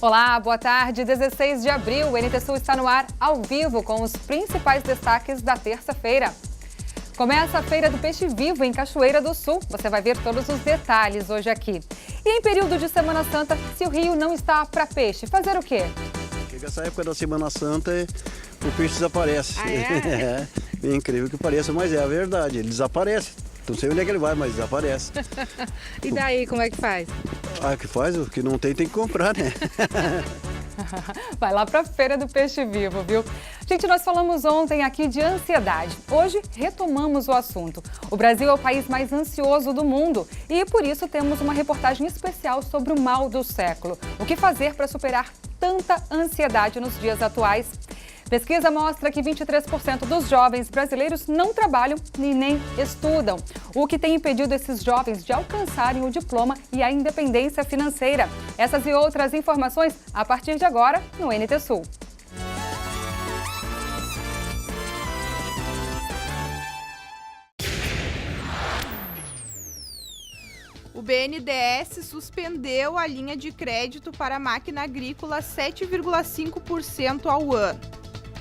Olá, boa tarde. 16 de abril, o NT Sul está no ar, ao vivo, com os principais destaques da terça-feira. Começa a Feira do Peixe Vivo em Cachoeira do Sul. Você vai ver todos os detalhes hoje aqui. E em período de Semana Santa, se o rio não está para peixe, fazer o quê? Chega essa época da Semana Santa, o peixe desaparece. Ah, é? É incrível que pareça, mas é a verdade, ele desaparece. Não sei onde é que ele vai, mas desaparece. E daí, como é que faz? Ah, que faz? O que não tem que comprar, né? Vai lá para a Feira do Peixe Vivo, viu? Gente, nós falamos ontem aqui de ansiedade. Hoje retomamos o assunto. O Brasil é o país mais ansioso do mundo e por isso temos uma reportagem especial sobre o mal do século. O que fazer para superar tanta ansiedade nos dias atuais? Pesquisa mostra que 23% dos jovens brasileiros não trabalham e nem estudam, o que tem impedido esses jovens de alcançarem o diploma e a independência financeira. Essas e outras informações a partir de agora no NT Sul. O BNDES suspendeu a linha de crédito para a máquina agrícola 7,5% ao ano.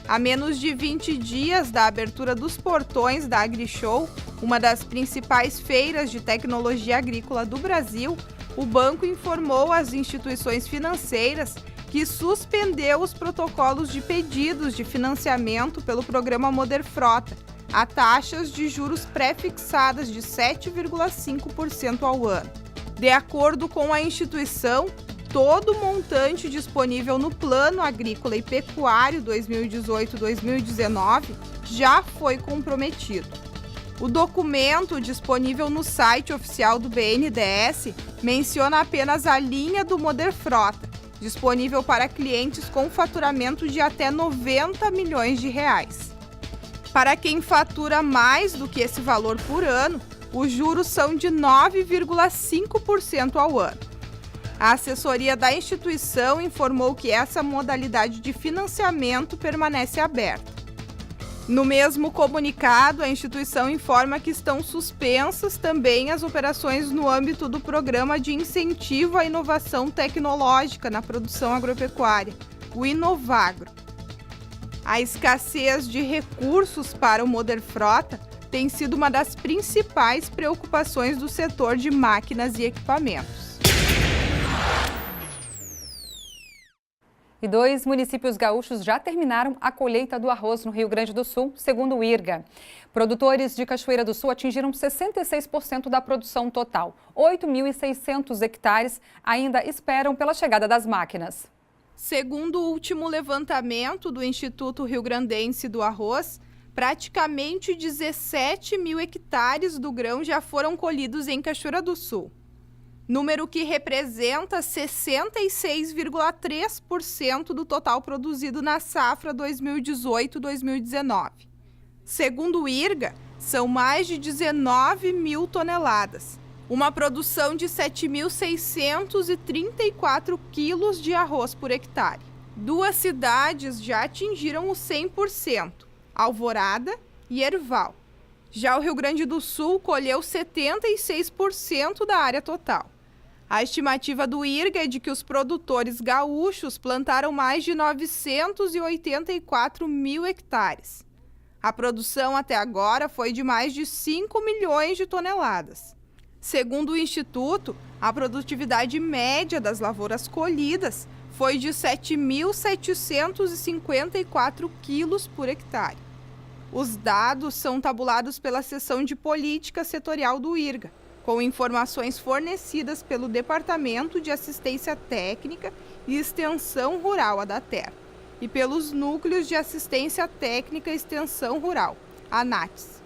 A menos de 20 dias da abertura dos portões da AgriShow, uma das principais feiras de tecnologia agrícola do Brasil, o banco informou às instituições financeiras que suspendeu os protocolos de pedidos de financiamento pelo programa Moderfrota, a taxas de juros pré-fixadas de 7,5% ao ano. De acordo com a instituição, todo o montante disponível no Plano Agrícola e Pecuário 2018-2019 já foi comprometido. O documento disponível no site oficial do BNDES menciona apenas a linha do Moderfrota, disponível para clientes com faturamento de até 90 milhões de reais. Para quem fatura mais do que esse valor por ano, os juros são de 9,5% ao ano. A assessoria da instituição informou que essa modalidade de financiamento permanece aberta. No mesmo comunicado, a instituição informa que estão suspensas também as operações no âmbito do Programa de Incentivo à Inovação Tecnológica na Produção Agropecuária, o Inovagro. A escassez de recursos para o Moderfrota tem sido uma das principais preocupações do setor de máquinas e equipamentos. E 2 municípios gaúchos já terminaram a colheita do arroz no Rio Grande do Sul, segundo o IRGA. Produtores de Cachoeira do Sul atingiram 66% da produção total. 8.600 hectares ainda esperam pela chegada das máquinas. Segundo o último levantamento do Instituto Rio-Grandense do Arroz, praticamente 17 mil hectares do grão já foram colhidos em Cachoeira do Sul. Número que representa 66,3% do total produzido na safra 2018-2019. Segundo o IRGA, são mais de 19 mil toneladas, uma produção de 7.634 quilos de arroz por hectare. 2 cidades já atingiram o 100%, Alvorada e Erval. Já o Rio Grande do Sul colheu 76% da área total. A estimativa do IRGA é de que os produtores gaúchos plantaram mais de 984 mil hectares. A produção até agora foi de mais de 5 milhões de toneladas. Segundo o Instituto, a produtividade média das lavouras colhidas foi de 7.754 quilos por hectare. Os dados são tabulados pela seção de política setorial do IRGA, com informações fornecidas pelo Departamento de Assistência Técnica e Extensão Rural, ADATER, e pelos Núcleos de Assistência Técnica e Extensão Rural, ANATES.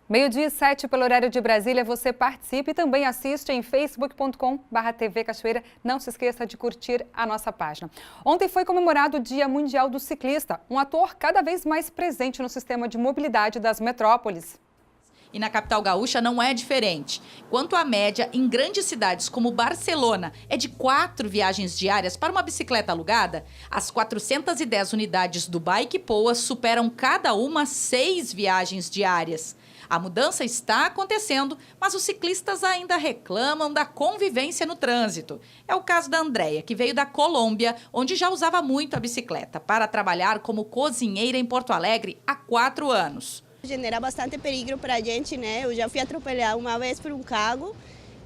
12:07 pelo horário de Brasília, você participe e também assiste em facebook.com/TV Cachoeira. Não se esqueça de curtir a nossa página. Ontem foi comemorado o Dia Mundial do Ciclista, um ator cada vez mais presente no sistema de mobilidade das metrópoles. E na capital gaúcha não é diferente. Enquanto a média em grandes cidades como Barcelona é de 4 viagens diárias para uma bicicleta alugada, as 410 unidades do Bike Poa superam cada uma 6 viagens diárias. A mudança está acontecendo, mas os ciclistas ainda reclamam da convivência no trânsito. É o caso da Andréia, que veio da Colômbia, onde já usava muito a bicicleta para trabalhar como cozinheira em Porto Alegre há 4 anos. Genera bastante perigo para a gente, né? Eu já fui atropelada uma vez por um carro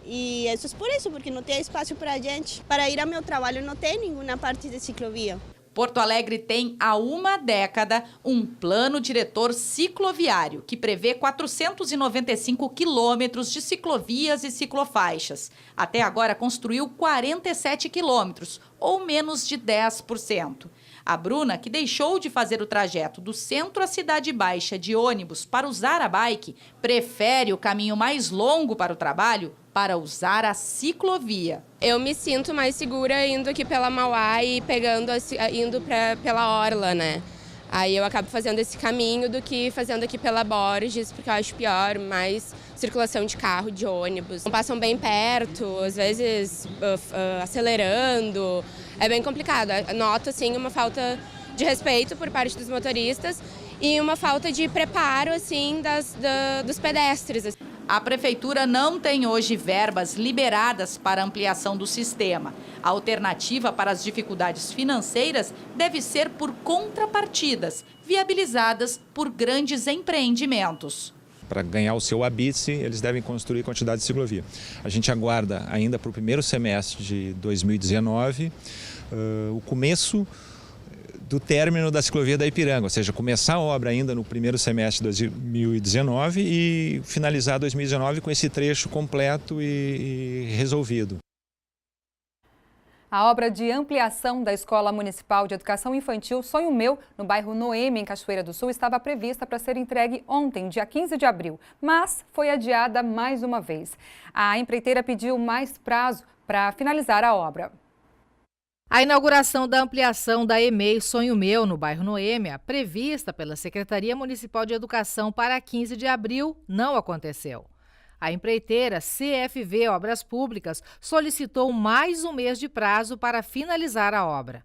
e isso é por isso, porque não tem espaço para a gente. Para ir ao meu trabalho não tem nenhuma parte de ciclovia. Porto Alegre tem há uma década um plano diretor cicloviário que prevê 495 quilômetros de ciclovias e ciclofaixas. Até agora construiu 47 quilômetros, ou menos de 10%. A Bruna, que deixou de fazer o trajeto do centro à Cidade Baixa de ônibus para usar a bike, prefere o caminho mais longo para o trabalho para usar a ciclovia. Eu me sinto mais segura indo aqui pela Mauá e indo pela Orla, né? Aí eu acabo fazendo esse caminho do que fazendo aqui pela Borges, porque eu acho pior, mais circulação de carro, de ônibus. Não passam bem perto, às vezes acelerando, é bem complicado. Noto, assim, uma falta de respeito por parte dos motoristas e uma falta de preparo, assim, dos pedestres. A prefeitura não tem hoje verbas liberadas para ampliação do sistema. A alternativa para as dificuldades financeiras deve ser por contrapartidas, viabilizadas por grandes empreendimentos. Para ganhar o seu habite, eles devem construir quantidade de ciclovia. A gente aguarda ainda para o primeiro semestre de 2019 o começo do término da ciclovia da Ipiranga, ou seja, começar a obra ainda no primeiro semestre de 2019 e finalizar 2019 com esse trecho completo e resolvido. A obra de ampliação da Escola Municipal de Educação Infantil Sonho Meu, no bairro Noêmia, em Cachoeira do Sul, estava prevista para ser entregue ontem, dia 15 de abril, mas foi adiada mais uma vez. A empreiteira pediu mais prazo para finalizar a obra. A inauguração da ampliação da EMEI Sonho Meu, no bairro Noêmia, prevista pela Secretaria Municipal de Educação para 15 de abril, não aconteceu. A empreiteira CFV Obras Públicas solicitou mais um mês de prazo para finalizar a obra.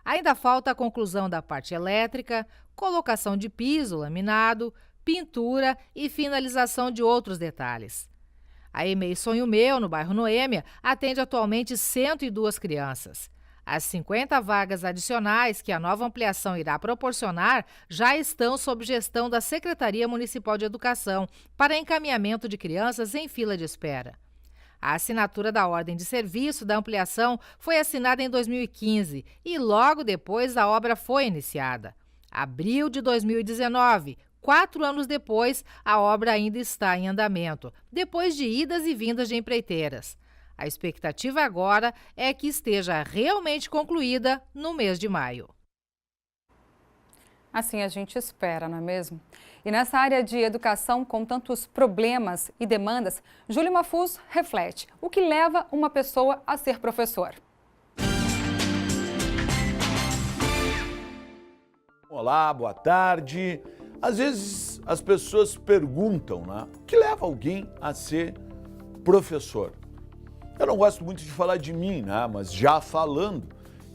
Ainda falta a conclusão da parte elétrica, colocação de piso laminado, pintura e finalização de outros detalhes. A EMEI Sonho Meu, no bairro Noêmia, atende atualmente 102 crianças. As 50 vagas adicionais que a nova ampliação irá proporcionar já estão sob gestão da Secretaria Municipal de Educação para encaminhamento de crianças em fila de espera. A assinatura da ordem de serviço da ampliação foi assinada em 2015 e logo depois a obra foi iniciada. Abril de 2019, 4 anos depois, a obra ainda está em andamento, depois de idas e vindas de empreiteiras. A expectativa agora é que esteja realmente concluída no mês de maio. Assim a gente espera, não é mesmo? E nessa área de educação, com tantos problemas e demandas, Júlio Mafuz reflete o que leva uma pessoa a ser professor. Olá, boa tarde. Às vezes as pessoas perguntam, né, o que leva alguém a ser professor? Eu não gosto muito de falar de mim, né? Mas já falando,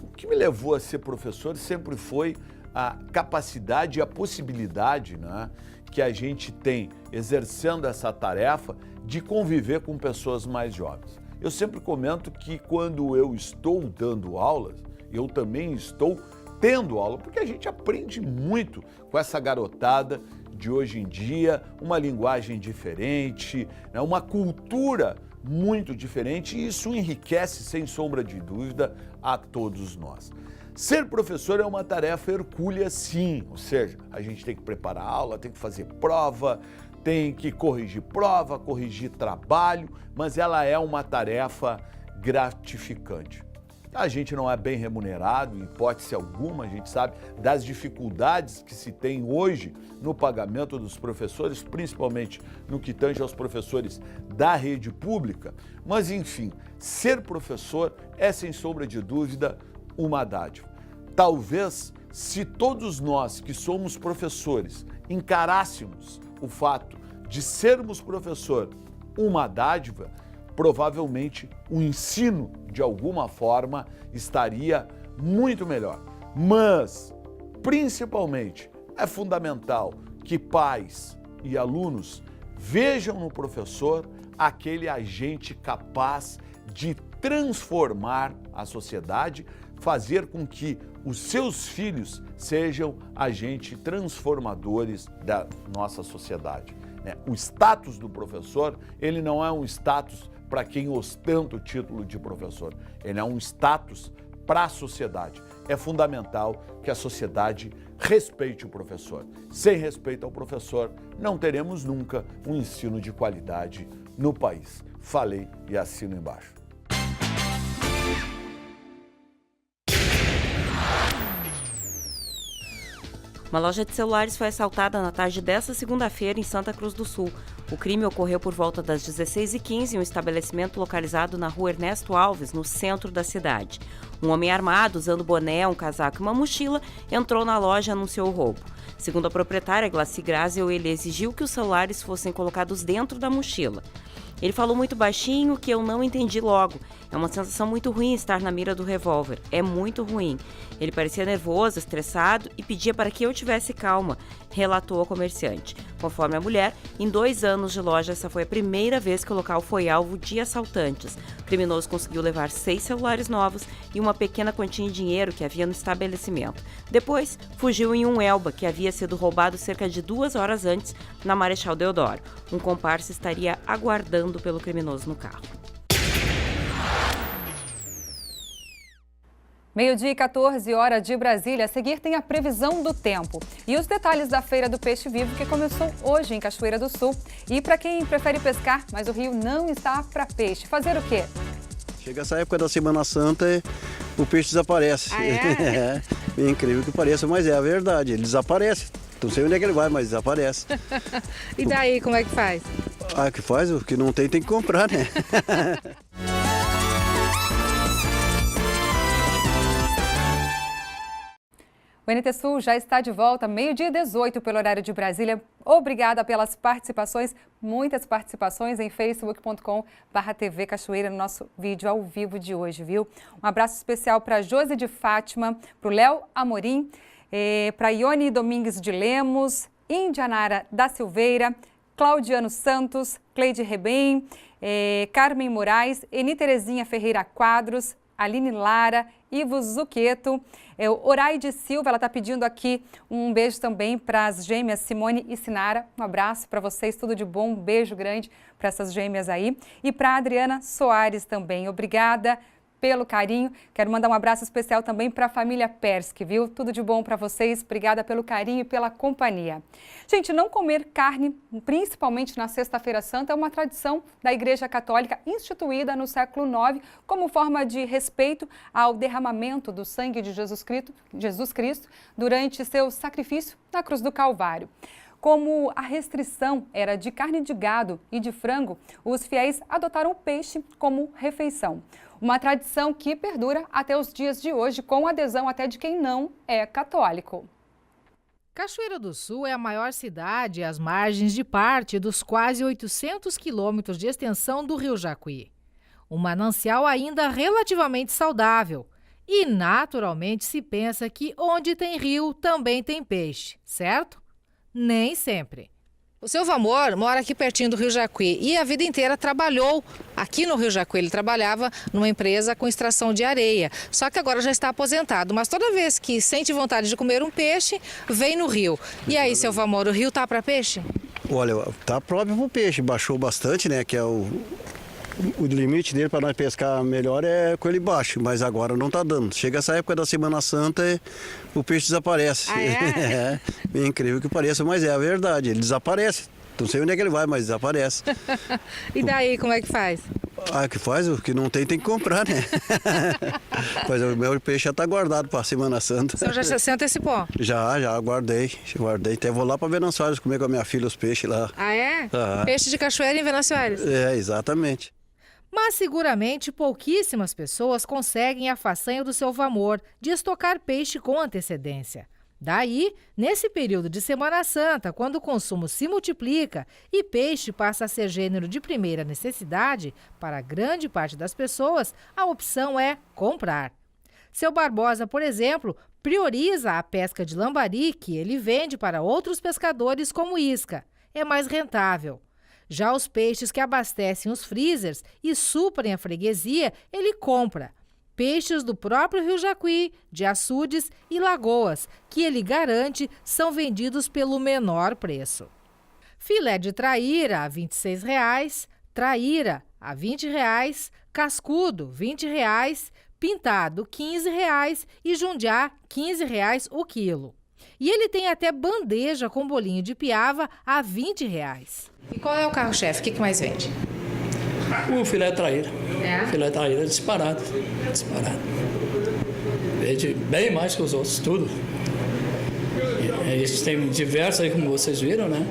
o que me levou a ser professor sempre foi a capacidade e a possibilidade, né, que a gente tem exercendo essa tarefa de conviver com pessoas mais jovens. Eu sempre comento que quando eu estou dando aulas, eu também estou tendo aula, porque a gente aprende muito com essa garotada de hoje em dia, uma linguagem diferente, né, uma cultura muito diferente, e isso enriquece, sem sombra de dúvida, a todos nós. Ser professor é uma tarefa hercúlea, sim, ou seja, a gente tem que preparar aula, tem que fazer prova, tem que corrigir prova, corrigir trabalho, mas ela é uma tarefa gratificante. A gente não é bem remunerado, em hipótese alguma, a gente sabe das dificuldades que se tem hoje no pagamento dos professores, principalmente no que tange aos professores da rede pública, mas enfim, ser professor é sem sombra de dúvida uma dádiva. Talvez, se todos nós que somos professores encarássemos o fato de sermos professor uma dádiva, provavelmente o ensino, de alguma forma, estaria muito melhor. Mas, principalmente, é fundamental que pais e alunos Vejam no professor aquele agente capaz de transformar a sociedade, fazer com que os seus filhos sejam agentes transformadores da nossa sociedade. O status do professor, ele não é um status para quem ostenta o título de professor, ele é um status para a sociedade. É fundamental que a sociedade respeite o professor. Sem respeito ao professor, não teremos nunca um ensino de qualidade no país. Falei e assino embaixo. Uma loja de celulares foi assaltada na tarde desta segunda-feira em Santa Cruz do Sul. O crime ocorreu por volta das 16h15 em um estabelecimento localizado na rua Ernesto Alves, no centro da cidade. Um homem armado, usando boné, um casaco e uma mochila, entrou na loja e anunciou o roubo. Segundo a proprietária, Glaci Graziel, ele exigiu que os celulares fossem colocados dentro da mochila. Ele falou muito baixinho que eu não entendi logo. É uma sensação muito ruim estar na mira do revólver. É muito ruim. Ele parecia nervoso, estressado e pedia para que eu tivesse calma, relatou a comerciante. Conforme a mulher, em 2 anos de loja, essa foi a primeira vez que o local foi alvo de assaltantes. O criminoso conseguiu levar 6 celulares novos e uma pequena quantia de dinheiro que havia no estabelecimento. Depois, fugiu em um Elba, que havia sido roubado cerca de 2 horas antes, na Marechal Deodoro. Um comparsa estaria aguardando pelo criminoso no carro. Meio-dia e 14 horas de Brasília. A seguir tem a previsão do tempo e os detalhes da Feira do Peixe Vivo, que começou hoje em Cachoeira do Sul. E para quem prefere pescar, mas o rio não está para peixe, fazer o quê? Chega essa época da Semana Santa, o peixe desaparece. Ah, é? É incrível que pareça, mas é a verdade, ele desaparece. Não sei onde é que ele vai, mas desaparece. E daí, como é que faz? Ah, que faz? O que não tem que comprar, né? O NT Sul já está de volta, meio-dia e 18 pelo horário de Brasília. Obrigada pelas participações, muitas participações em facebook.com/TV Cachoeira no nosso vídeo ao vivo de hoje, viu? Um abraço especial para Josi de Fátima, para o Léo Amorim, para Ione Domingues de Lemos, Indianara da Silveira, Claudiano Santos, Cleide Rebem, Carmen Moraes, Eni Terezinha Ferreira Quadros, Aline Lara, Ivo Zuccheto, Oraide Silva, ela está pedindo aqui um beijo também para as gêmeas Simone e Sinara. Um abraço para vocês, tudo de bom, um beijo grande para essas gêmeas aí. E para a Adriana Soares também, obrigada pelo carinho. Quero mandar um abraço especial também para a família Persky, viu? Tudo de bom para vocês, obrigada pelo carinho e pela companhia. Gente, não comer carne, principalmente na Sexta-feira Santa, é uma tradição da Igreja Católica instituída no século IX como forma de respeito ao derramamento do sangue de Jesus Cristo durante seu sacrifício na cruz do Calvário. Como a restrição era de carne de gado e de frango, os fiéis adotaram o peixe como refeição. Uma tradição que perdura até os dias de hoje, com adesão até de quem não é católico. Cachoeira do Sul é a maior cidade às margens de parte dos quase 800 quilômetros de extensão do Rio Jacuí. Um manancial ainda relativamente saudável. E, naturalmente, se pensa que onde tem rio também tem peixe, certo? Nem sempre. O seu Vamor mora aqui pertinho do Rio Jacuí e a vida inteira trabalhou aqui no Rio Jacuí. Ele trabalhava numa empresa com extração de areia, só que agora já está aposentado. Mas toda vez que sente vontade de comer um peixe, vem no rio. E aí, seu Vamor, o rio tá para peixe? Olha, tá próprio para o peixe, baixou bastante, né? Que é o limite dele para nós pescar melhor é com ele baixo, mas agora não tá dando. Chega essa época da Semana Santa, o peixe desaparece. Ah, é? É incrível que pareça, mas é a verdade, ele desaparece. Não sei onde é que ele vai, mas desaparece. E daí, como é que faz? Ah, que faz? O que não tem que comprar, né? Mas o meu peixe já tá guardado para Semana Santa. O senhor já se antecipou? Já guardei. Até vou lá para Venâncio Aires comer com a minha filha os peixes lá. Ah, é? Ah. Peixe de cachoeira em Venâncio Aires? É, exatamente. Mas seguramente pouquíssimas pessoas conseguem a façanha do seu Vamor de estocar peixe com antecedência. Daí, nesse período de Semana Santa, quando o consumo se multiplica e peixe passa a ser gênero de primeira necessidade, para grande parte das pessoas, a opção é comprar. Seu Barbosa, por exemplo, prioriza a pesca de lambari, que ele vende para outros pescadores como isca. É mais rentável. Já os peixes que abastecem os freezers e suprem a freguesia, ele compra. Peixes do próprio Rio Jacuí, de açudes e lagoas, que ele garante são vendidos pelo menor preço. Filé de traíra a R$ 26,00, traíra a R$ 20,00, cascudo R$ 20,00, pintado R$ 15,00 e jundiá R$ 15,00 o quilo. E ele tem até bandeja com bolinho de piava a R$ 20,00. E qual é o carro-chefe? O que mais vende? O filé traíra. É? O filé traíra disparado. Vende bem mais que os outros, tudo. Eles têm diversos aí, como vocês viram, né?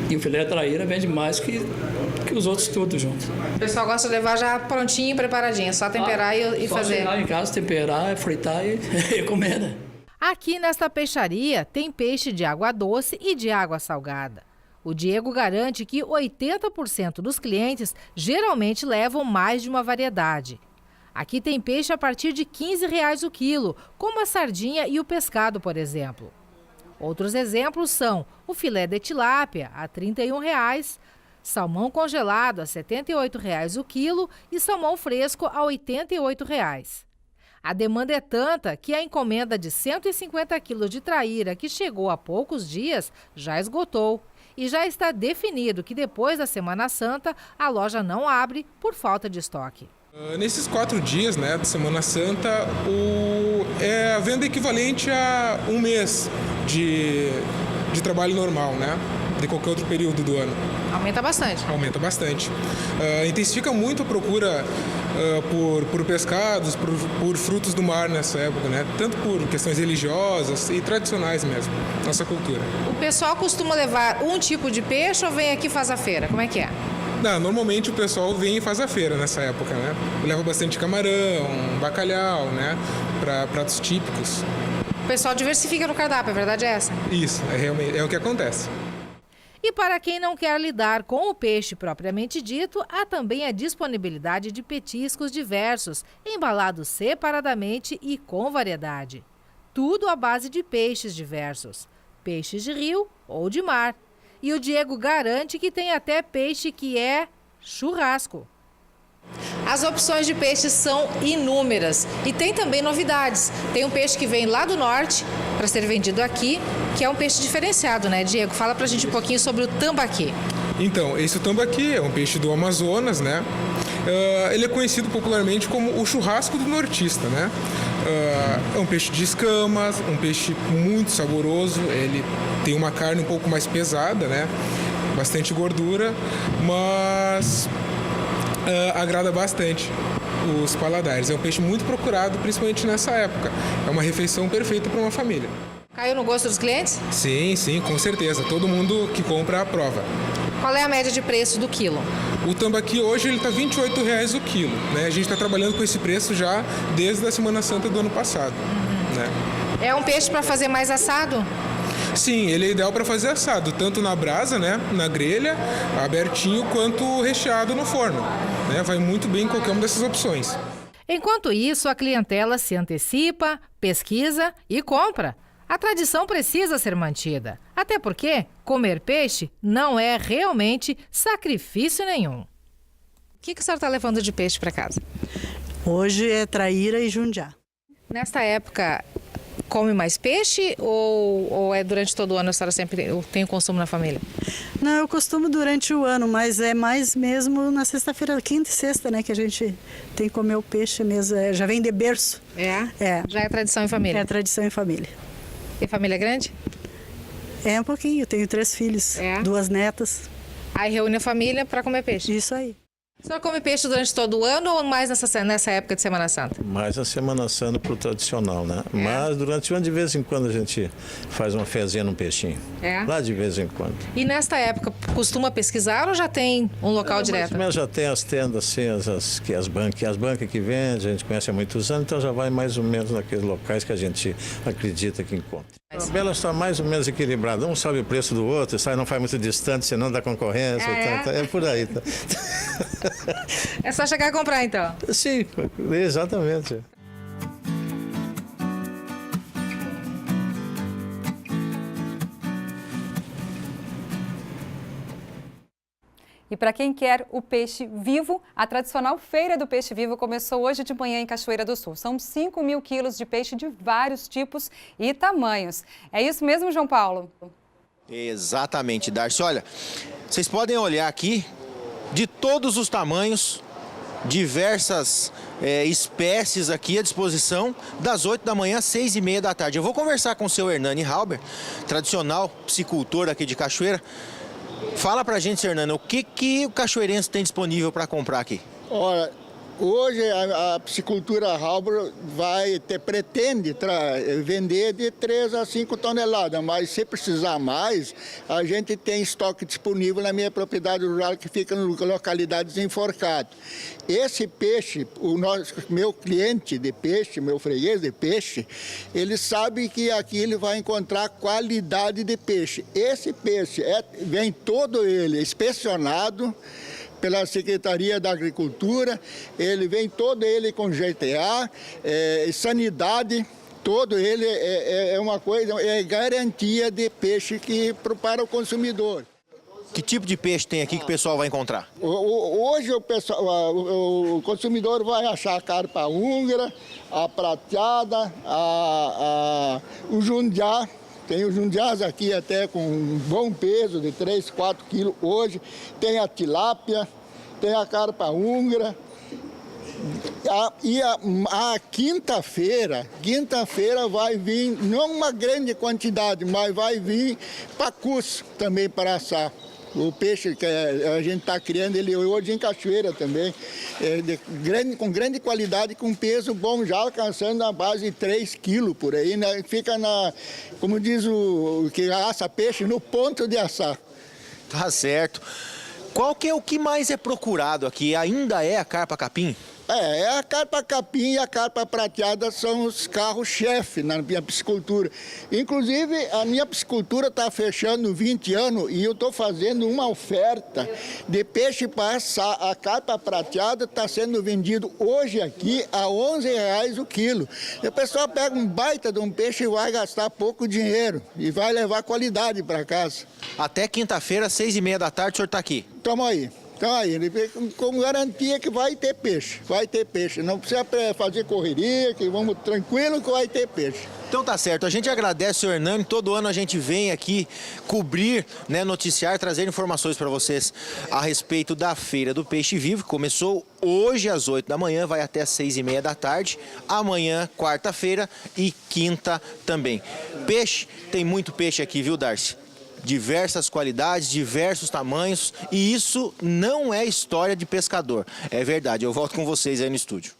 E o filé traíra vende mais que os outros tudo junto. O pessoal gosta de levar já prontinho, preparadinho, só temperar e só fazer. Só chegar em casa, temperar, fritar e comer, né? Aqui nesta peixaria tem peixe de água doce e de água salgada. O Diego garante que 80% dos clientes geralmente levam mais de uma variedade. Aqui tem peixe a partir de R$ 15,00 o quilo, como a sardinha e o pescado, por exemplo. Outros exemplos são o filé de tilápia a R$ 31,00, salmão congelado a R$ 78,00 o quilo e salmão fresco a R$ 88,00. A demanda é tanta que a encomenda de 150 quilos de traíra, que chegou há poucos dias, já esgotou. E já está definido que depois da Semana Santa, a loja não abre por falta de estoque. Nesses 4 dias, né, da Semana Santa, a venda é equivalente a um mês de trabalho normal, né, de qualquer outro período do ano. Aumenta bastante. Aumenta bastante. Intensifica muito a procura por pescados, por frutos do mar nessa época, né? Tanto por questões religiosas e tradicionais mesmo, nossa cultura. O pessoal costuma levar um tipo de peixe ou vem aqui e faz a feira? Como é que é? Não, normalmente o pessoal vem e faz a feira nessa época, né? Leva bastante camarão, bacalhau, né? Para pratos típicos. O pessoal diversifica no cardápio, a verdade é essa? Isso, é o que acontece. E para quem não quer lidar com o peixe propriamente dito, há também a disponibilidade de petiscos diversos, embalados separadamente e com variedade. Tudo à base de peixes diversos, peixes de rio ou de mar. E o Diego garante que tem até peixe que é churrasco. As opções de peixes são inúmeras e tem também novidades. Tem um peixe que vem lá do norte para ser vendido aqui, que é um peixe diferenciado, né, Diego? Fala pra gente um pouquinho sobre o tambaqui. Então, esse tambaqui é um peixe do Amazonas, né? Ele é conhecido popularmente como o churrasco do nortista, né? É um peixe de escamas, um peixe muito saboroso, ele tem uma carne um pouco mais pesada, né? Bastante gordura, mas agrada bastante os paladares. É um peixe muito procurado, principalmente nessa época. É uma refeição perfeita para uma família. Caiu no gosto dos clientes? Sim, com certeza. Todo mundo que compra aprova. Qual é a média de preço do quilo? O tambaqui hoje ele está R$ 28,00 o quilo, né? A gente está trabalhando com esse preço já desde a Semana Santa do ano passado. Né? É um peixe para fazer mais assado? Sim, ele é ideal para fazer assado, tanto na brasa, né, na grelha, abertinho, quanto recheado no forno. Né? Vai muito bem em qualquer uma dessas opções. Enquanto isso, a clientela se antecipa, pesquisa e compra. A tradição precisa ser mantida, até porque comer peixe não é realmente sacrifício nenhum. O que a senhora está levando de peixe para casa? Hoje é traíra e jundiá. Nesta época, come mais peixe ou é durante todo o ano a senhora sempre tem o consumo na família? Não, eu costumo durante o ano, mas é mais mesmo na sexta-feira, quinta e sexta, né, que a gente tem que comer o peixe mesmo, já vem de berço. É? Já é tradição em família? É tradição em família. E família grande? É um pouquinho, eu tenho 3 filhos, 2 netas. Aí reúne a família para comer peixe? Isso aí. A senhora come peixe durante todo o ano ou mais nessa época de Semana Santa? Mais a Semana Santa pro tradicional, né? Mas durante o ano, de vez em quando, a gente faz uma fezinha no peixinho. Lá de vez em quando. E nesta época, costuma pesquisar ou já tem um local direto? Mas já tem as tendas, assim, as bancas que vendem, a gente conhece há muitos anos, então já vai mais ou menos naqueles locais que a gente acredita que encontra. A tabela está mais ou menos equilibrada. Um sabe o preço do outro, não faz muito distante, senão dá concorrência. É por aí. Tá. É só chegar a comprar, então? Sim, exatamente. E para quem quer o peixe vivo, a tradicional Feira do Peixe Vivo começou hoje de manhã em Cachoeira do Sul. São 5.000 quilos de peixe de vários tipos e tamanhos. É isso mesmo, João Paulo? Exatamente, Darcy. Olha, vocês podem olhar aqui de todos os tamanhos, diversas espécies aqui à disposição, das 8 da manhã às 6h30 da tarde. Eu vou conversar com o seu Hernani Halber, tradicional piscicultor aqui de Cachoeira. Fala pra gente, seu Hernani, o que o cachoeirense tem disponível para comprar aqui? Olha, hoje a piscicultura Halber pretende vender de 3 a 5 toneladas, mas se precisar mais, a gente tem estoque disponível na minha propriedade rural que fica em localidades enforcadas. Esse peixe, meu cliente de peixe, meu freguês de peixe, ele sabe que aqui ele vai encontrar qualidade de peixe. Esse peixe vem todo ele inspecionado pela Secretaria da Agricultura, ele vem todo ele com GTA, sanidade, todo ele é uma coisa, é garantia de peixe para o consumidor. Que tipo de peixe tem aqui que o pessoal vai encontrar? Hoje o consumidor vai achar a carpa húngara, a prateada, o jundiá. Tem os jundiás aqui até com um bom peso de 3, 4 quilos hoje. Tem a tilápia, tem a carpa húngara. E a quinta-feira vai vir, não uma grande quantidade, mas vai vir pacus também para assar. O peixe que a gente está criando, ele hoje em Cachoeira também, com grande qualidade, com peso bom, já alcançando a base de 3 quilos por aí, né? Fica como diz o que assa peixe, no ponto de assar. Tá certo. Qual que é o que mais é procurado aqui? Ainda é a carpa capim? A carpa capim e a carpa prateada são os carros-chefe na minha piscicultura. Inclusive, a minha piscicultura está fechando 20 anos e eu estou fazendo uma oferta de peixe para assar. A carpa prateada está sendo vendido hoje aqui a R$11 o quilo. E o pessoal pega um baita de um peixe e vai gastar pouco dinheiro e vai levar qualidade para casa. Até quinta-feira, 6h30 da tarde, o senhor está aqui? Tamo aí. Então aí, com garantia que vai ter peixe, Não precisa fazer correria, que vamos tranquilo que vai ter peixe. Então tá certo, a gente agradece, senhor Hernani, todo ano a gente vem aqui cobrir, noticiar, trazer informações para vocês a respeito da Feira do Peixe Vivo, que começou hoje às 8 da manhã, vai até às 6h30 da tarde, amanhã, quarta-feira e quinta também. Peixe, tem muito peixe aqui, viu, Darcy? Diversas qualidades, diversos tamanhos, e isso não é história de pescador. É verdade, eu volto com vocês aí no estúdio.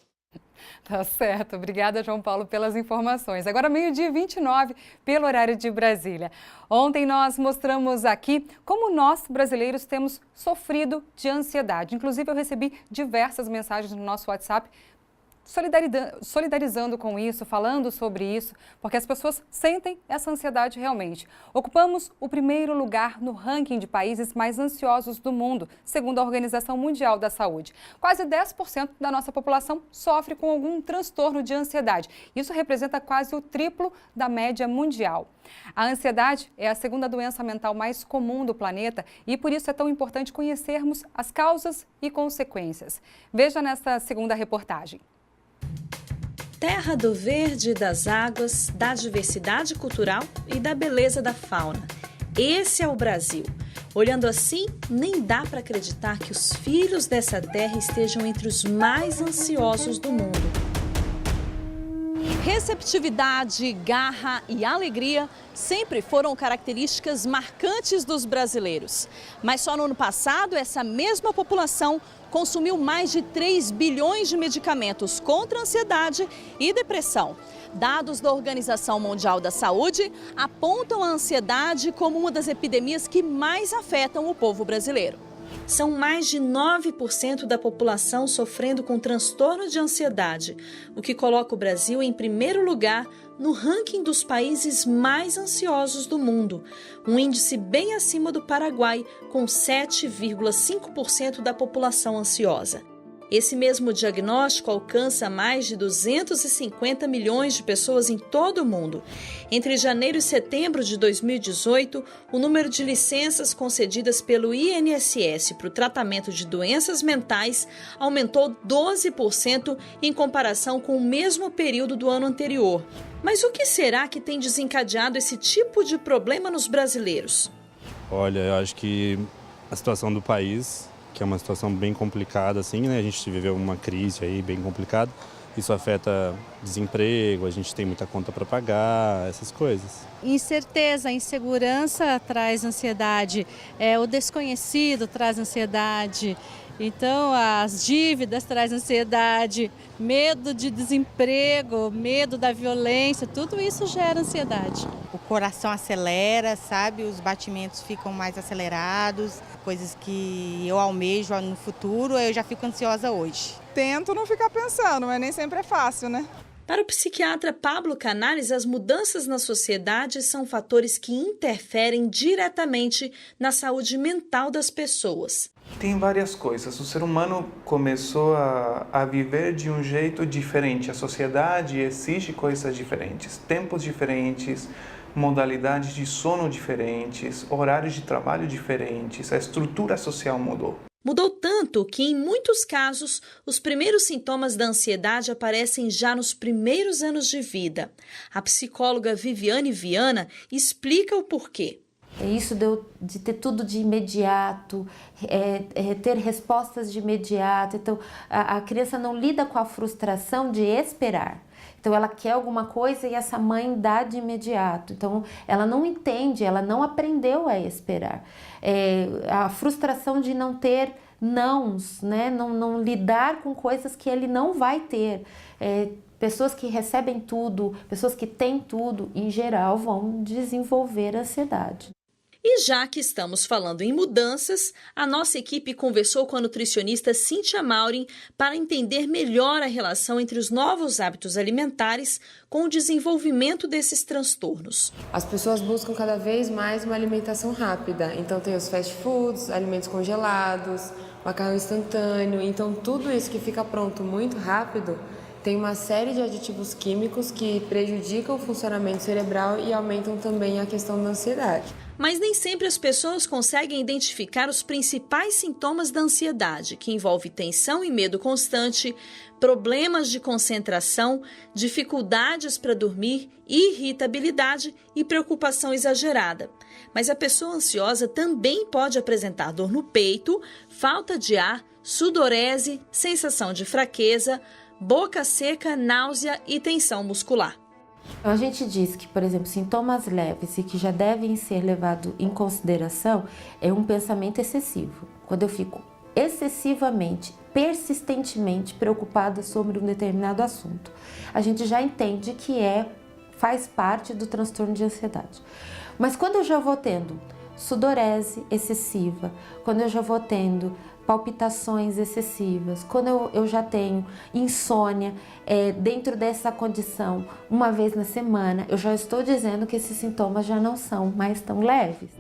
Tá certo, obrigada, João Paulo, pelas informações. Agora, 12h29, pelo horário de Brasília. Ontem nós mostramos aqui como nós, brasileiros, temos sofrido de ansiedade. Inclusive, eu recebi diversas mensagens no nosso WhatsApp solidarizando com isso, falando sobre isso, porque as pessoas sentem essa ansiedade realmente. Ocupamos o primeiro lugar no ranking de países mais ansiosos do mundo, segundo a Organização Mundial da Saúde. Quase 10% da nossa população sofre com algum transtorno de ansiedade. Isso representa quase o triplo da média mundial. A ansiedade é a segunda doença mental mais comum do planeta e por isso é tão importante conhecermos as causas e consequências. Veja nesta segunda reportagem. Terra do verde, das águas, da diversidade cultural e da beleza da fauna. Esse é o Brasil. Olhando assim, nem dá para acreditar que os filhos dessa terra estejam entre os mais ansiosos do mundo. Receptividade, garra e alegria sempre foram características marcantes dos brasileiros. Mas só no ano passado, essa mesma população consumiu mais de 3 bilhões de medicamentos contra ansiedade e depressão. Dados da Organização Mundial da Saúde apontam a ansiedade como uma das epidemias que mais afetam o povo brasileiro. São mais de 9% da população sofrendo com transtorno de ansiedade, o que coloca o Brasil em primeiro lugar no ranking dos países mais ansiosos do mundo, um índice bem acima do Paraguai, com 7,5% da população ansiosa. Esse mesmo diagnóstico alcança mais de 250 milhões de pessoas em todo o mundo. Entre janeiro e setembro de 2018, o número de licenças concedidas pelo INSS para o tratamento de doenças mentais aumentou 12% em comparação com o mesmo período do ano anterior. Mas o que será que tem desencadeado esse tipo de problema nos brasileiros? Olha, eu acho que a situação do país, que é uma situação bem complicada, assim, né? A gente viveu uma crise aí bem complicada. Isso afeta desemprego, a gente tem muita conta para pagar, essas coisas. Incerteza, insegurança traz ansiedade, o desconhecido traz ansiedade. Então, as dívidas trazem ansiedade, medo de desemprego, medo da violência, tudo isso gera ansiedade. O coração acelera, sabe? Os batimentos ficam mais acelerados, coisas que eu almejo no futuro, eu já fico ansiosa hoje. Tento não ficar pensando, mas nem sempre é fácil, né? Para o psiquiatra Pablo Canales, as mudanças na sociedade são fatores que interferem diretamente na saúde mental das pessoas. Tem várias coisas. O ser humano começou a viver de um jeito diferente. A sociedade exige coisas diferentes, tempos diferentes, modalidades de sono diferentes, horários de trabalho diferentes. A estrutura social mudou. Mudou tanto que, em muitos casos, os primeiros sintomas da ansiedade aparecem já nos primeiros anos de vida. A psicóloga Viviane Viana explica o porquê. Isso de ter tudo de imediato, ter respostas de imediato. Então, a criança não lida com a frustração de esperar. Então, ela quer alguma coisa e essa mãe dá de imediato. Então, ela não entende, ela não aprendeu a esperar. A frustração de não ter nãos, né? Não lidar com coisas que ele não vai ter. Pessoas que recebem tudo, pessoas que têm tudo, em geral, vão desenvolver ansiedade. E já que estamos falando em mudanças, a nossa equipe conversou com a nutricionista Cíntia Maurin para entender melhor a relação entre os novos hábitos alimentares com o desenvolvimento desses transtornos. As pessoas buscam cada vez mais uma alimentação rápida, então tem os fast foods, alimentos congelados, macarrão instantâneo, então tudo isso que fica pronto muito rápido tem uma série de aditivos químicos que prejudicam o funcionamento cerebral e aumentam também a questão da ansiedade. Mas nem sempre as pessoas conseguem identificar os principais sintomas da ansiedade, que envolve tensão e medo constante, problemas de concentração, dificuldades para dormir, irritabilidade e preocupação exagerada. Mas a pessoa ansiosa também pode apresentar dor no peito, falta de ar, sudorese, sensação de fraqueza, boca seca, náusea e tensão muscular. A gente diz que, por exemplo, sintomas leves e que já devem ser levados em consideração é um pensamento excessivo. Quando eu fico excessivamente, persistentemente preocupada sobre um determinado assunto, a gente já entende que faz parte do transtorno de ansiedade. Mas quando eu já vou tendo sudorese excessiva, quando eu já vou tendo palpitações excessivas, quando eu já tenho insônia, dentro dessa condição, uma vez na semana, eu já estou dizendo que esses sintomas já não são mais tão leves.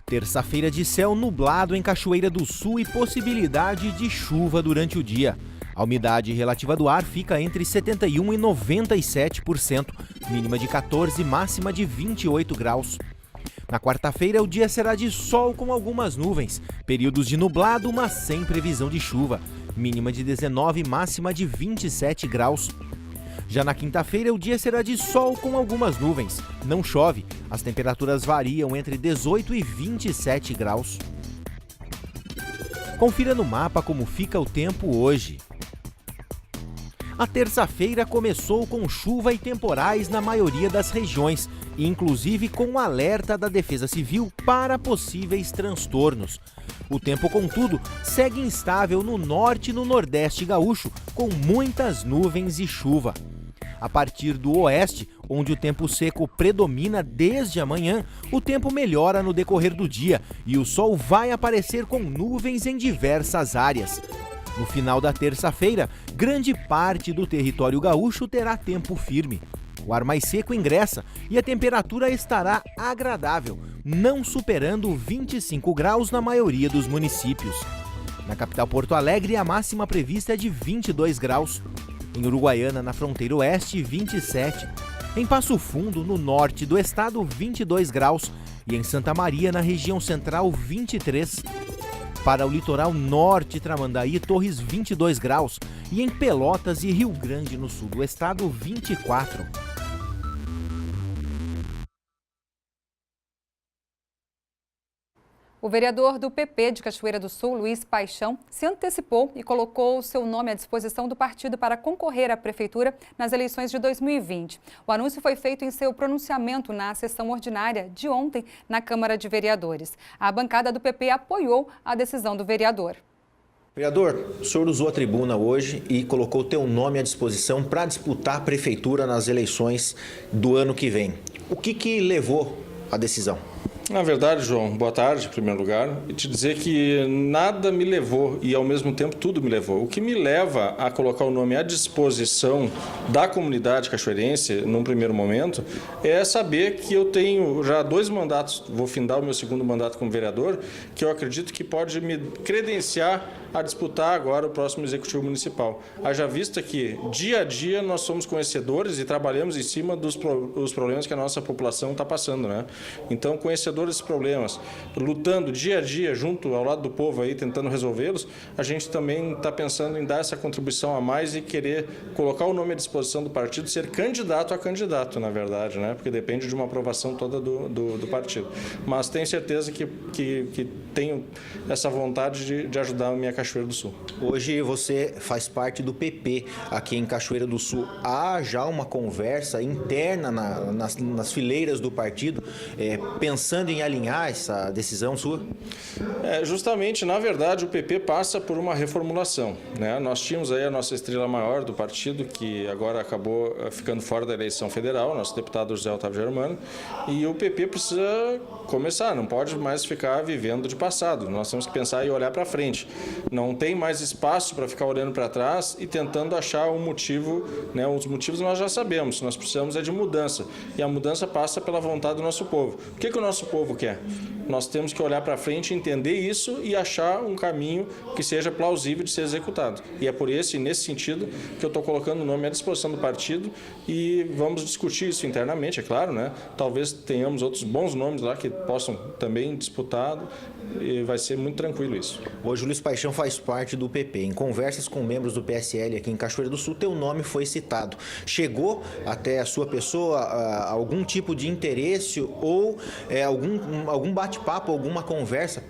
Terça-feira de céu nublado em Cachoeira do Sul e possibilidade de chuva durante o dia. A umidade relativa do ar fica entre 71% e 97%, mínima de 14, máxima de 28 graus. Na quarta-feira, o dia será de sol com algumas nuvens, períodos de nublado, mas sem previsão de chuva, mínima de 19, máxima de 27 graus. Já na quinta-feira, o dia será de sol com algumas nuvens, não chove, as temperaturas variam entre 18 e 27 graus. Confira no mapa como fica o tempo hoje. A terça-feira começou com chuva e temporais na maioria das regiões, inclusive com alerta da Defesa Civil para possíveis transtornos. O tempo, contudo, segue instável no norte e no nordeste gaúcho, com muitas nuvens e chuva. A partir do oeste, onde o tempo seco predomina desde amanhã, o tempo melhora no decorrer do dia e o sol vai aparecer com nuvens em diversas áreas. No final da terça-feira, grande parte do território gaúcho terá tempo firme. O ar mais seco ingressa e a temperatura estará agradável, não superando 25 graus na maioria dos municípios. Na capital Porto Alegre, a máxima prevista é de 22 graus. Em Uruguaiana, na fronteira oeste, 27. Em Passo Fundo, no norte do estado, 22 graus. E em Santa Maria, na região central, 23. Para o litoral norte, Tramandaí, Torres, 22 graus. E em Pelotas e Rio Grande, no sul do estado, 24. O vereador do PP de Cachoeira do Sul, Luiz Paixão, se antecipou e colocou o seu nome à disposição do partido para concorrer à prefeitura nas eleições de 2020. O anúncio foi feito em seu pronunciamento na sessão ordinária de ontem na Câmara de Vereadores. A bancada do PP apoiou a decisão do vereador. Vereador, o senhor usou a tribuna hoje e colocou o teu nome à disposição para disputar a prefeitura nas eleições do ano que vem. O que levou à decisão? Na verdade, João, boa tarde, em primeiro lugar, e te dizer que nada me levou e, ao mesmo tempo, tudo me levou. O que me leva a colocar o nome à disposição da comunidade cachoeirense, num primeiro momento, é saber que eu tenho já 2 mandatos, vou findar o meu 2º mandato como vereador, que eu acredito que pode me credenciar a disputar agora o próximo Executivo Municipal. Haja vista que, dia a dia, nós somos conhecedores e trabalhamos em cima dos problemas que a nossa população está passando, né? Então, conhecedores desses problemas, lutando dia a dia junto ao lado do povo aí, tentando resolvê-los, a gente também está pensando em dar essa contribuição a mais e querer colocar o nome à disposição do partido, ser candidato a candidato, na verdade, né? Porque depende de uma aprovação toda do partido. Mas tenho certeza que tenho essa vontade de ajudar a minha Cachoeira do Sul. Hoje você faz parte do PP aqui em Cachoeira do Sul. Há já uma conversa interna nas fileiras do partido, pensando em alinhar essa decisão sua? Justamente, na verdade, o PP passa por uma reformulação, né? Nós tínhamos aí a nossa estrela maior do partido, que agora acabou ficando fora da eleição federal, nosso deputado José Otávio Germano, e o PP precisa começar, não pode mais ficar vivendo de passado. Nós temos que pensar e olhar para frente. Não tem mais espaço para ficar olhando para trás e tentando achar um motivo, né? Os motivos nós já sabemos, nós precisamos de mudança, e a mudança passa pela vontade do nosso povo. O que o nosso povo quer? Nós temos que olhar para frente, entender isso e achar um caminho que seja plausível de ser executado. E é por nesse sentido, que eu estou colocando o nome à disposição do partido e vamos discutir isso internamente, é claro, né? Talvez tenhamos outros bons nomes lá que possam também disputar e vai ser muito tranquilo isso. Hoje o Luiz Paixão faz parte do PP. Em conversas com membros do PSL aqui em Cachoeira do Sul, teu nome foi citado. Chegou até a sua pessoa algum tipo de interesse ou algum bate-papo, alguma conversa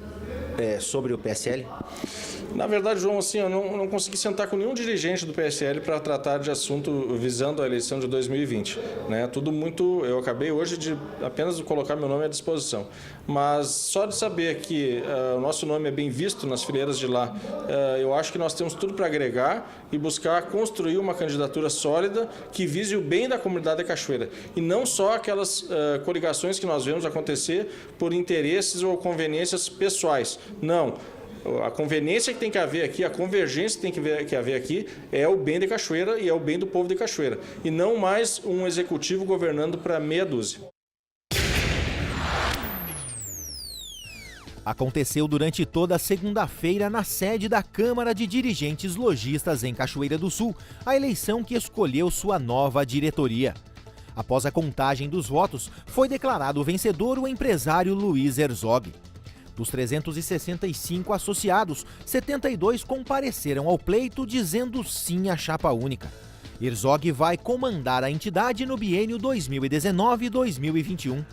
sobre o PSL? Na verdade, João, assim, eu não consegui sentar com nenhum dirigente do PSL para tratar de assunto visando a eleição de 2020. Né? Tudo muito... Eu acabei hoje de apenas colocar meu nome à disposição. Mas só de saber que o nosso nome é bem visto nas fileiras de lá, eu acho que nós temos tudo para agregar e buscar construir uma candidatura sólida que vise o bem da comunidade da Cachoeira. E não só aquelas coligações que nós vemos acontecer por interesses ou conveniências pessoais. Não. A conveniência que tem que haver aqui, a convergência que tem que haver aqui é o bem de Cachoeira e é o bem do povo de Cachoeira. E não mais um executivo governando para meia dúzia. Aconteceu durante toda a segunda-feira na sede da Câmara de Dirigentes Lojistas em Cachoeira do Sul, a eleição que escolheu sua nova diretoria. Após a contagem dos votos, foi declarado vencedor o empresário Luiz Herzog. Dos 365 associados, 72 compareceram ao pleito dizendo sim à chapa única. Herzog vai comandar a entidade no biênio 2019-2021.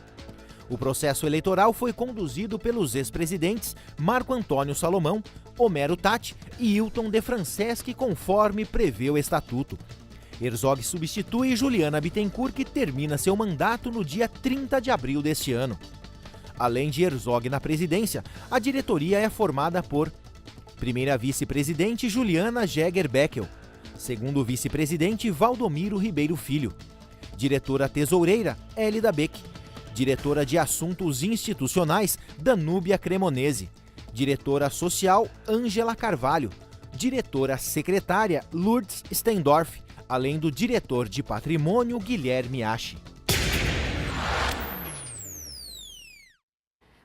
O processo eleitoral foi conduzido pelos ex-presidentes Marco Antônio Salomão, Homero Tatti e Hilton de Franceschi, conforme prevê o estatuto. Herzog substitui Juliana Bittencourt, que termina seu mandato no dia 30 de abril deste ano. Além de Herzog na presidência, a diretoria é formada por primeira vice-presidente Juliana Jäger-Beckel, segundo vice-presidente Valdomiro Ribeiro Filho, diretora tesoureira Hélida Beck, diretora de assuntos institucionais Danúbia Cremonese, diretora social Ângela Carvalho, diretora secretária Lourdes Stendorf, além do diretor de patrimônio, Guilherme Ache.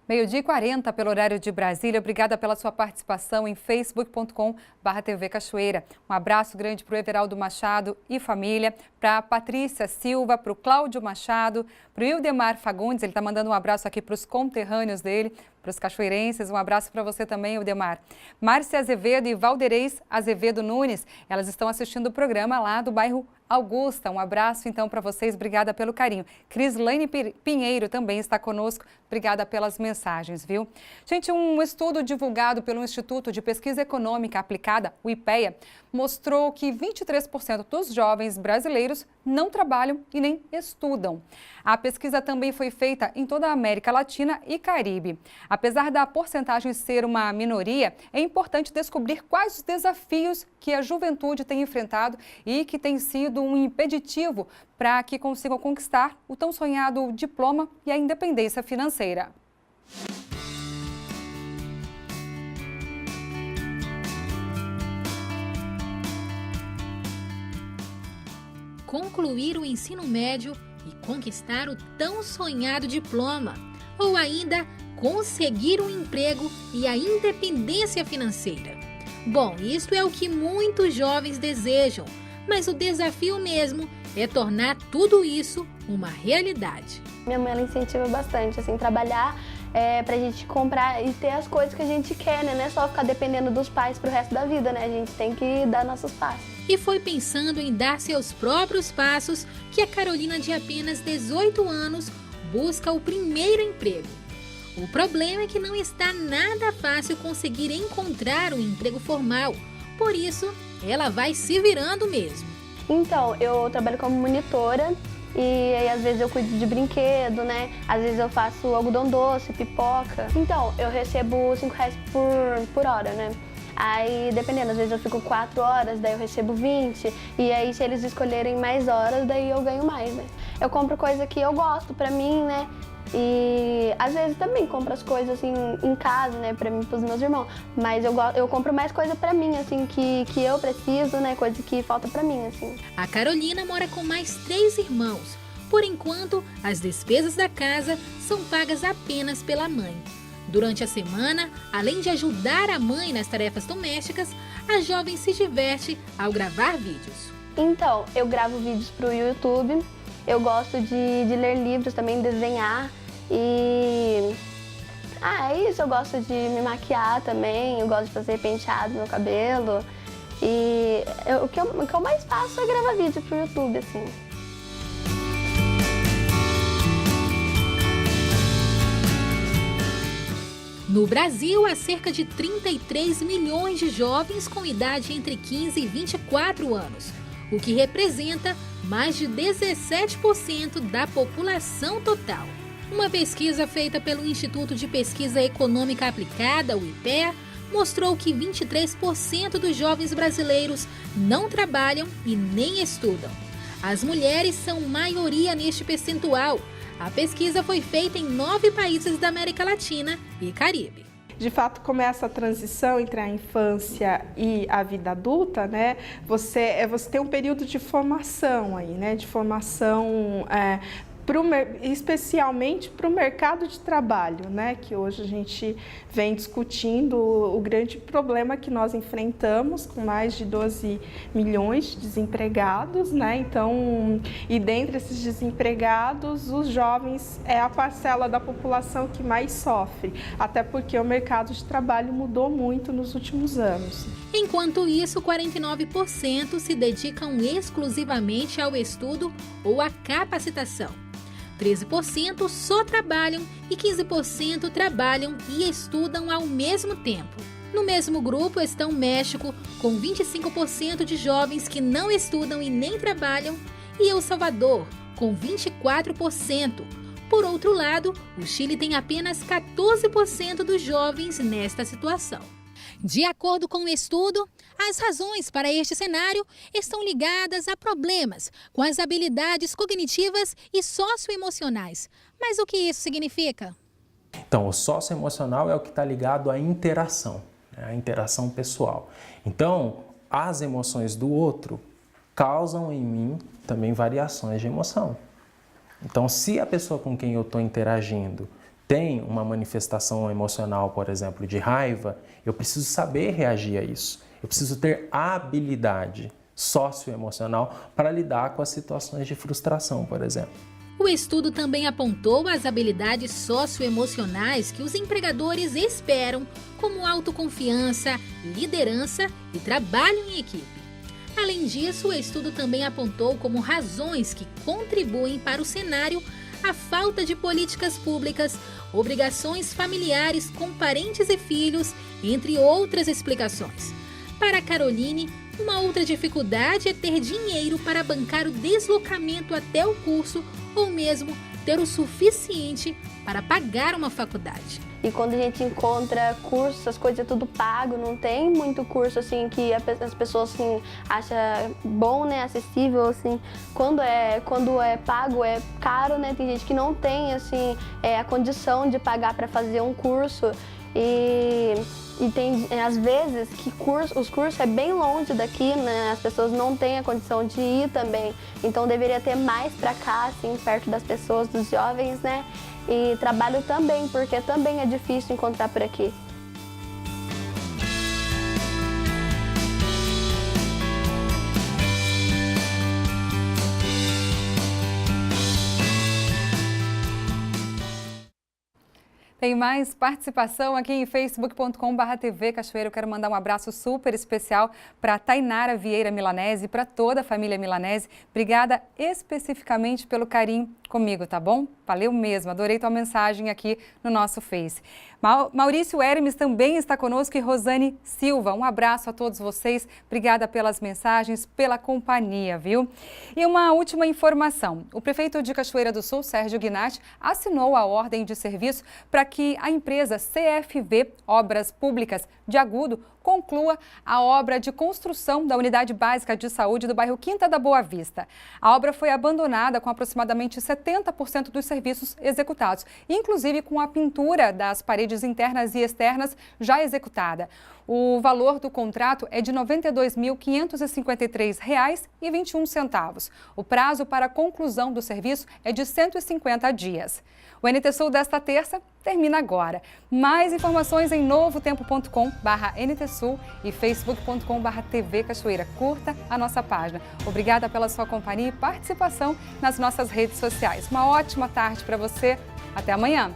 12h40 pelo horário de Brasília. Obrigada pela sua participação em facebook.com/TV Cachoeira. Um abraço grande para o Everaldo Machado e família, para a Patrícia Silva, para o Cláudio Machado, para o Ildemar Fagundes. Ele está mandando um abraço aqui para os conterrâneos dele, para os cachoeirenses. Um abraço para você também, Ildemar. Márcia Azevedo e Valderez Azevedo Nunes, elas estão assistindo o programa lá do bairro Augusta. Um abraço então para vocês, obrigada pelo carinho. Crislaine Pinheiro também está conosco, obrigada pelas mensagens, viu? Gente, um estudo divulgado pelo Instituto de Pesquisa Econômica Aplicada, o IPEA, mostrou que 23% dos jovens brasileiros não trabalham e nem estudam. A pesquisa também foi feita em toda a América Latina e Caribe. Apesar da porcentagem ser uma minoria, é importante descobrir quais os desafios que a juventude tem enfrentado e que tem sido um impeditivo para que consigam conquistar o tão sonhado diploma e a independência financeira. Concluir o ensino médio e conquistar o tão sonhado diploma, ou ainda conseguir um emprego e a independência financeira. Bom, isto é o que muitos jovens desejam, mas o desafio mesmo é tornar tudo isso uma realidade. Minha mãe ela incentiva bastante, assim, trabalhar pra gente comprar e ter as coisas que a gente quer, né? Não é só ficar dependendo dos pais pro resto da vida, né? A gente tem que dar nossos passos. E foi pensando em dar seus próprios passos que a Carolina, de apenas 18 anos, busca o primeiro emprego. O problema é que não está nada fácil conseguir encontrar um emprego formal, por isso ela vai se virando mesmo. Então, eu trabalho como monitora e aí, às vezes eu cuido de brinquedo, né? Às vezes eu faço algodão doce, pipoca. Então, eu recebo R$5 por hora, né? Aí, dependendo, às vezes eu fico 4 horas, daí eu recebo 20. E aí, se eles escolherem mais horas, daí eu ganho mais, né? Eu compro coisa que eu gosto pra mim, né? E às vezes também compro as coisas assim em casa, né, pra mim e pros meus irmãos. Mas eu compro mais coisa pra mim, assim, que eu preciso, né, coisa que falta pra mim, assim. A Carolina mora com mais 3 irmãos. Por enquanto, as despesas da casa são pagas apenas pela mãe. Durante a semana, além de ajudar a mãe nas tarefas domésticas, a jovem se diverte ao gravar vídeos. Então, eu gravo vídeos pro YouTube. Eu gosto de ler livros também, desenhar e... é isso, eu gosto de me maquiar também, eu gosto de fazer penteado no meu cabelo. E o que eu mais faço é gravar vídeo pro YouTube, assim. No Brasil, há cerca de 33 milhões de jovens com idade entre 15 e 24 anos, o que representa mais de 17% da população total. Uma pesquisa feita pelo Instituto de Pesquisa Econômica Aplicada, o IPEA, mostrou que 23% dos jovens brasileiros não trabalham e nem estudam. As mulheres são maioria neste percentual. A pesquisa foi feita em 9 países da América Latina e Caribe. De fato, começa a transição entre a infância e a vida adulta, né? Você tem um período de formação aí, né? De formação especialmente para o mercado de trabalho, né? Que hoje a gente vem discutindo o grande problema que nós enfrentamos com mais de 12 milhões de desempregados, né? Então, e dentre esses desempregados, os jovens é a parcela da população que mais sofre, até porque o mercado de trabalho mudou muito nos últimos anos. Enquanto isso, 49% se dedicam exclusivamente ao estudo ou à capacitação. 13% só trabalham e 15% trabalham e estudam ao mesmo tempo. No mesmo grupo estão México, com 25% de jovens que não estudam e nem trabalham, e El Salvador, com 24%. Por outro lado, o Chile tem apenas 14% dos jovens nesta situação. De acordo com o estudo, as razões para este cenário estão ligadas a problemas com as habilidades cognitivas e socioemocionais. Mas o que isso significa? Então, o socioemocional é o que está ligado à interação, né? A interação pessoal. Então, as emoções do outro causam em mim também variações de emoção. Então, se a pessoa com quem eu estou interagindo tem uma manifestação emocional, por exemplo, de raiva, eu preciso saber reagir a isso. Eu preciso ter habilidade socioemocional para lidar com as situações de frustração, por exemplo. O estudo também apontou as habilidades socioemocionais que os empregadores esperam, como autoconfiança, liderança e trabalho em equipe. Além disso, o estudo também apontou como razões que contribuem para o cenário a falta de políticas públicas, obrigações familiares com parentes e filhos, entre outras explicações. Para Caroline, uma outra dificuldade é ter dinheiro para bancar o deslocamento até o curso ou mesmo ter o suficiente para pagar uma faculdade. E quando a gente encontra cursos, as coisas é tudo pago, não tem muito curso assim que as pessoas assim, acham bom, né, acessível assim. Quando é pago é caro, né? Tem gente que não tem assim a condição de pagar para fazer um curso e tem às vezes que os cursos é bem longe daqui, né? As pessoas não têm a condição de ir também. Então deveria ter mais para cá, assim, perto das pessoas, dos jovens, né? E trabalho também, porque também é difícil encontrar por aqui. Tem mais participação aqui em facebook.com/TV Cachoeira. Eu quero mandar um abraço super especial para Tainara Vieira Milanese e para toda a família Milanese. Obrigada especificamente pelo carinho comigo, tá bom? Valeu mesmo, adorei tua mensagem aqui no nosso Face. Maurício Hermes também está conosco e Rosane Silva. Um abraço a todos vocês, obrigada pelas mensagens, pela companhia, viu? E uma última informação, o prefeito de Cachoeira do Sul, Sérgio Gnatti, assinou a ordem de serviço para que a empresa CFV Obras Públicas de Agudo conclua a obra de construção da Unidade Básica de Saúde do bairro Quinta da Boa Vista. A obra foi abandonada com aproximadamente 70% dos serviços executados, inclusive com a pintura das paredes internas e externas já executada. O valor do contrato é de R$ 92.553,21. O prazo para a conclusão do serviço é de 150 dias. O NT Sul desta terça termina agora. Mais informações em novotempo.com/NTSul e facebook.com/TV Cachoeira. Curta a nossa página. Obrigada pela sua companhia e participação nas nossas redes sociais. Uma ótima tarde para você. Até amanhã.